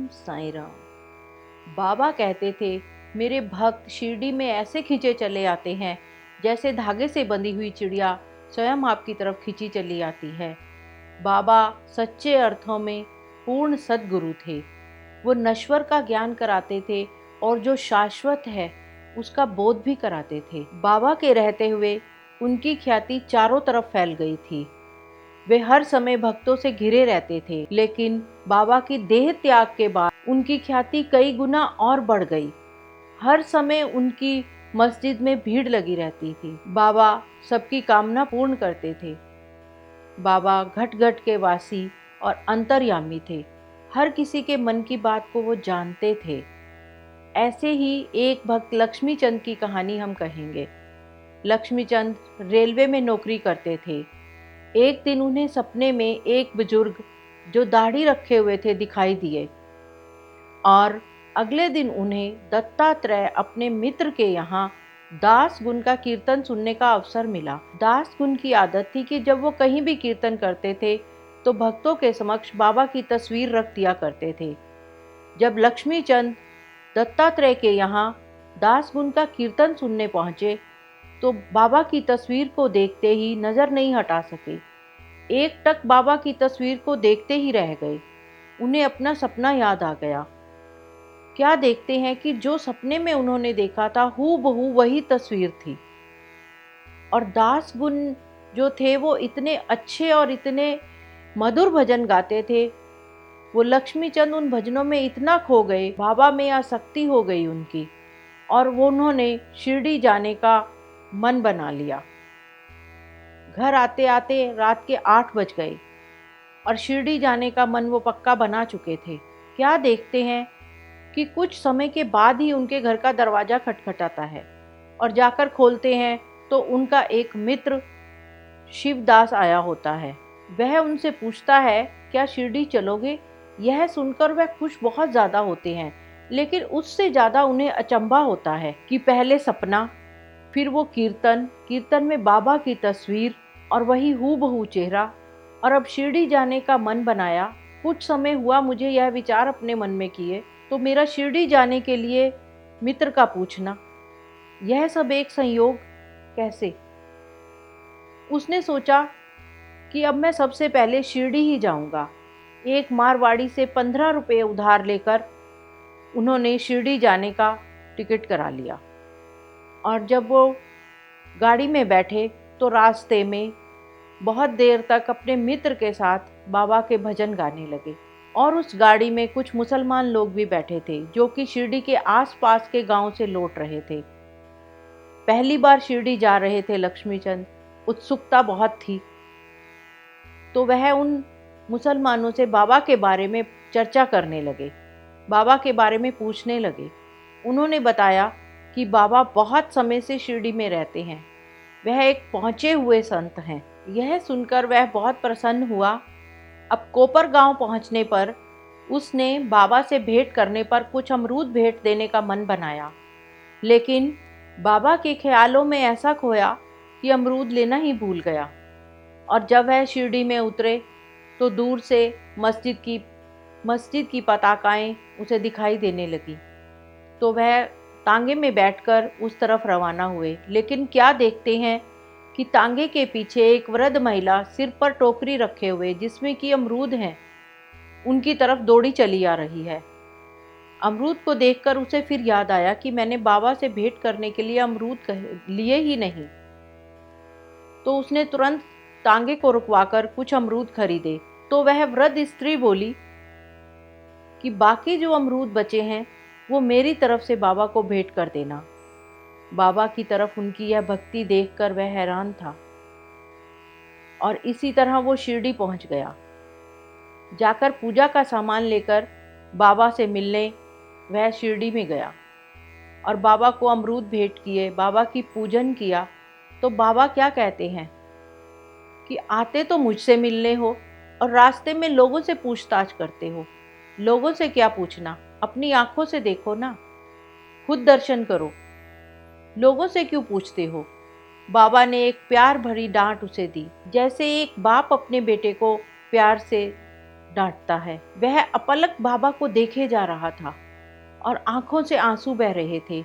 साईं राम। बाबा कहते थे, मेरे भक्त शिरडी में ऐसे खींचे चले आते हैं जैसे धागे से बंधी हुई चिड़िया स्वयं आपकी तरफ खींची चली आती है। बाबा सच्चे अर्थों में पूर्ण सद्गुरु थे। वो नश्वर का ज्ञान कराते थे और जो शाश्वत है उसका बोध भी कराते थे। बाबा के रहते हुए उनकी ख्याति चारों तरफ फैल गई थी। वे हर समय भक्तों से घिरे रहते थे, लेकिन बाबा की देह त्याग के बाद उनकी ख्याति कई गुना और बढ़ गई। हर समय उनकी मस्जिद में भीड़ लगी रहती थी। बाबा सबकी कामना पूर्ण करते थे। बाबा घट घट के वासी और अंतर्यामी थे। हर किसी के मन की बात को वो जानते थे। ऐसे ही एक भक्त लक्ष्मीचंद की कहानी हम कहेंगे। लक्ष्मीचंद रेलवे में नौकरी करते थे। एक दिन उन्हें सपने में एक बुजुर्ग जो दाढ़ी रखे हुए थे दिखाई दिए और अगले दिन उन्हें दत्तात्रेय अपने मित्र के यहाँ दास गुण का कीर्तन सुनने का अवसर मिला। दास गुण की आदत थी कि जब वो कहीं भी कीर्तन करते थे तो भक्तों के समक्ष बाबा की तस्वीर रख दिया करते थे। जब लक्ष्मीचंद दत्तात्रेय के यहाँ दास गुण का कीर्तन सुनने पहुंचे तो बाबा की तस्वीर को देखते ही नजर नहीं हटा सके। एक टक बाबा की तस्वीर को देखते ही रह गए। उन्हें अपना सपना याद आ गया। क्या देखते हैं कि जो सपने में उन्होंने देखा था हूबहू वही तस्वीर थी। और दास गुण जो थे वो इतने अच्छे और इतने मधुर भजन गाते थे। वो लक्ष्मीचंद उन भजनों में इतना खो गए, बाबा में आसक्ति हो गई उनकी, और वो उन्होंने शिरडी जाने का मन बना लिया। घर आते आते रात के 8 बज गए और शिरडी जाने का मन वो पक्का बना चुके थे। क्या देखते हैं कि कुछ समय के बाद ही उनके घर का दरवाज़ा खटखटाता है और जाकर खोलते हैं तो उनका एक मित्र शिवदास आया होता है। वह उनसे पूछता है, क्या शिरडी चलोगे? यह सुनकर वह खुश बहुत ज़्यादा होते हैं, लेकिन उससे ज़्यादा उन्हें अचंभा होता है कि पहले सपना, फिर वो कीर्तन, कीर्तन में बाबा की तस्वीर और वही हूबहू चेहरा, और अब शिरडी जाने का मन बनाया। कुछ समय हुआ मुझे यह विचार अपने मन में किए तो मेरा शिरडी जाने के लिए मित्र का पूछना, यह सब एक संयोग कैसे? उसने सोचा कि अब मैं सबसे पहले शिरडी ही जाऊंगा। एक मारवाड़ी से 15 रुपये उधार लेकर उन्होंने शिरडी जाने का टिकट करा लिया। और जब वो गाड़ी में बैठे तो रास्ते में बहुत देर तक अपने मित्र के साथ बाबा के भजन गाने लगे। और उस गाड़ी में कुछ मुसलमान लोग भी बैठे थे जो कि शिरडी के आसपास के गांव से लौट रहे थे। पहली बार शिरडी जा रहे थे लक्ष्मीचंद, उत्सुकता बहुत थी। तो वह उन मुसलमानों से बाबा के बारे में चर्चा करने लगे, बाबा के बारे में पूछने लगे। उन्होंने बताया कि बाबा बहुत समय से शिरडी में रहते हैं, वह एक पहुँचे हुए संत हैं। यह सुनकर वह बहुत प्रसन्न हुआ। अब कोपर गांव पहुंचने पर उसने बाबा से भेंट करने पर कुछ अमरूद भेंट देने का मन बनाया, लेकिन बाबा के ख्यालों में ऐसा खोया कि अमरूद लेना ही भूल गया। और जब वह शिरडी में उतरे तो दूर से मस्जिद की पताकाएं उसे दिखाई देने लगी। तो वह तांगे में बैठकर उस तरफ रवाना हुए। लेकिन क्या देखते हैं कि तांगे के पीछे एक वृद्ध महिला सिर पर टोकरी रखे हुए जिसमें कि अमरूद हैं, उनकी तरफ दौड़ी चली आ रही है। अमरूद को देखकर उसे फिर याद आया कि मैंने बाबा से भेंट करने के लिए अमरूद लिए ही नहीं। तो उसने तुरंत तांगे को रुकवाकर कुछ अमरूद खरीदे। तो वह वृद्ध स्त्री बोली कि बाकी जो अमरूद बचे हैं वो मेरी तरफ से बाबा को भेंट कर देना। बाबा की तरफ उनकी यह भक्ति देखकर वह हैरान था और इसी तरह वो शिरडी पहुंच गया। जाकर पूजा का सामान लेकर बाबा से मिलने वह शिरडी में गया और बाबा को अमरूद भेंट किए, बाबा की पूजन किया। तो बाबा क्या कहते हैं कि आते तो मुझसे मिलने हो और रास्ते में लोगों से पूछताछ करते हो। लोगों से क्या पूछना, अपनी आंखों से देखो ना, खुद दर्शन करो। लोगों से क्यों पूछते हो? बाबा ने एक प्यार भरी डांट उसे दी, जैसे एक बाप अपने बेटे को प्यार से डांटता है। वह अपलक बाबा को देखे जा रहा था और आंखों से आंसू बह रहे थे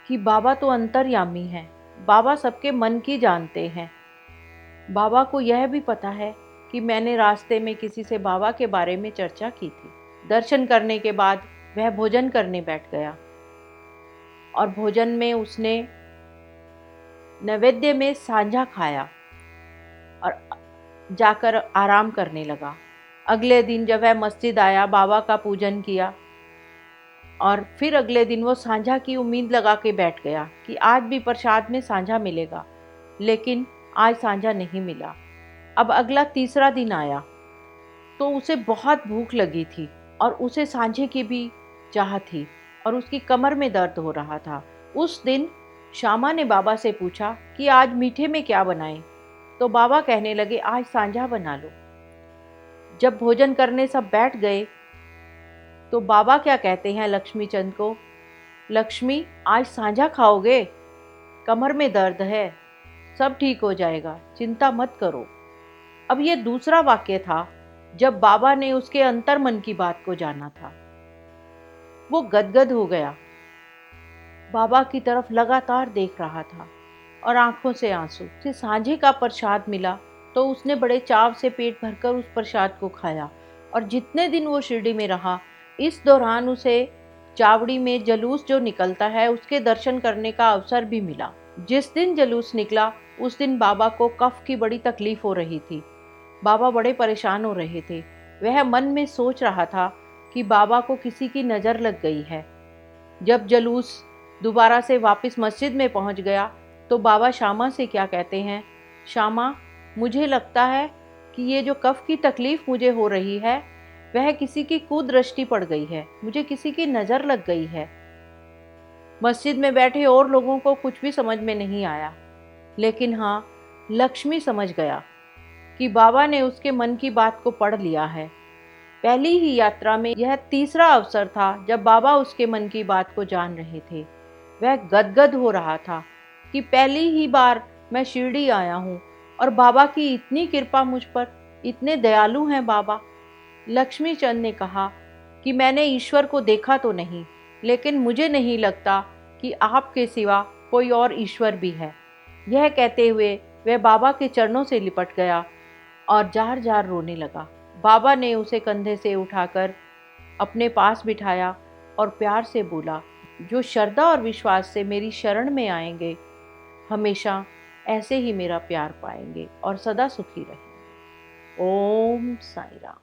कि बाबा तो अंतर्यामी हैं, बाबा सबके मन की जानते हैं। बाबा को यह भी पता है कि मैंने रास्ते में किसी से बाबा के बारे में चर्चा की थी। दर्शन करने के बाद वह भोजन करने बैठ गया और भोजन में उसने नैवेद्य में सांझा खाया और जाकर आराम करने लगा। अगले दिन जब वह मस्जिद आया, बाबा का पूजन किया और फिर अगले दिन वो सांझा की उम्मीद लगा के बैठ गया कि आज भी प्रसाद में सांझा मिलेगा, लेकिन आज सांझा नहीं मिला। अब अगला तीसरा दिन आया तो उसे बहुत भूख लगी थी और उसे सांझे की भी चाह थी और उसकी कमर में दर्द हो रहा था। उस दिन श्यामा ने बाबा से पूछा कि आज मीठे में क्या बनाएं? तो बाबा कहने लगे आज सांझा बना लो। जब भोजन करने सब बैठ गए तो बाबा क्या कहते हैं लक्ष्मी चंद को, लक्ष्मी आज सांझा खाओगे? कमर में दर्द है, सब ठीक हो जाएगा, चिंता मत करो। अब ये दूसरा वाक्य था जब बाबा ने उसके अंतर्मन की बात को जाना था। वो गदगद हो गया, बाबा की तरफ लगातार देख रहा था और आंखों से आंसू। उसे सांझे का प्रसाद मिला तो उसने बड़े चाव से पेट भरकर उस प्रसाद को खाया और जितने दिन वो शिरडी में रहा, इस दौरान उसे चावड़ी में जलूस जो निकलता है उसके दर्शन करने का अवसर भी मिला। जिस दिन जलूस निकला उस दिन बाबा को कफ की बड़ी तकलीफ हो रही थी। बाबा बड़े परेशान हो रहे थे। वह मन में सोच रहा था कि बाबा को किसी की नज़र लग गई है। जब जलूस दोबारा से वापस मस्जिद में पहुंच गया तो बाबा श्यामा से क्या कहते हैं, श्यामा मुझे लगता है कि ये जो कफ की तकलीफ मुझे हो रही है वह किसी की कुदृष्टि पड़ गई है, मुझे किसी की नज़र लग गई है। मस्जिद में बैठे और लोगों को कुछ भी समझ में नहीं आया, लेकिन हाँ, लक्ष्मी समझ गया कि बाबा ने उसके मन की बात को पढ़ लिया है। पहली ही यात्रा में यह तीसरा अवसर था जब बाबा उसके मन की बात को जान रहे थे। वह गदगद हो रहा था कि पहली ही बार मैं शिरडी आया हूँ और बाबा की इतनी कृपा मुझ पर, इतने दयालु हैं बाबा। लक्ष्मी चंद ने कहा कि मैंने ईश्वर को देखा तो नहीं, लेकिन मुझे नहीं लगता कि आपके सिवा कोई और ईश्वर भी है। यह कहते हुए वह बाबा के चरणों से लिपट गया और जार जार रोने लगा। बाबा ने उसे कंधे से उठाकर अपने पास बिठाया और प्यार से बोला, जो श्रद्धा और विश्वास से मेरी शरण में आएंगे हमेशा ऐसे ही मेरा प्यार पाएंगे और सदा सुखी रहेंगे। ओम साईं राम।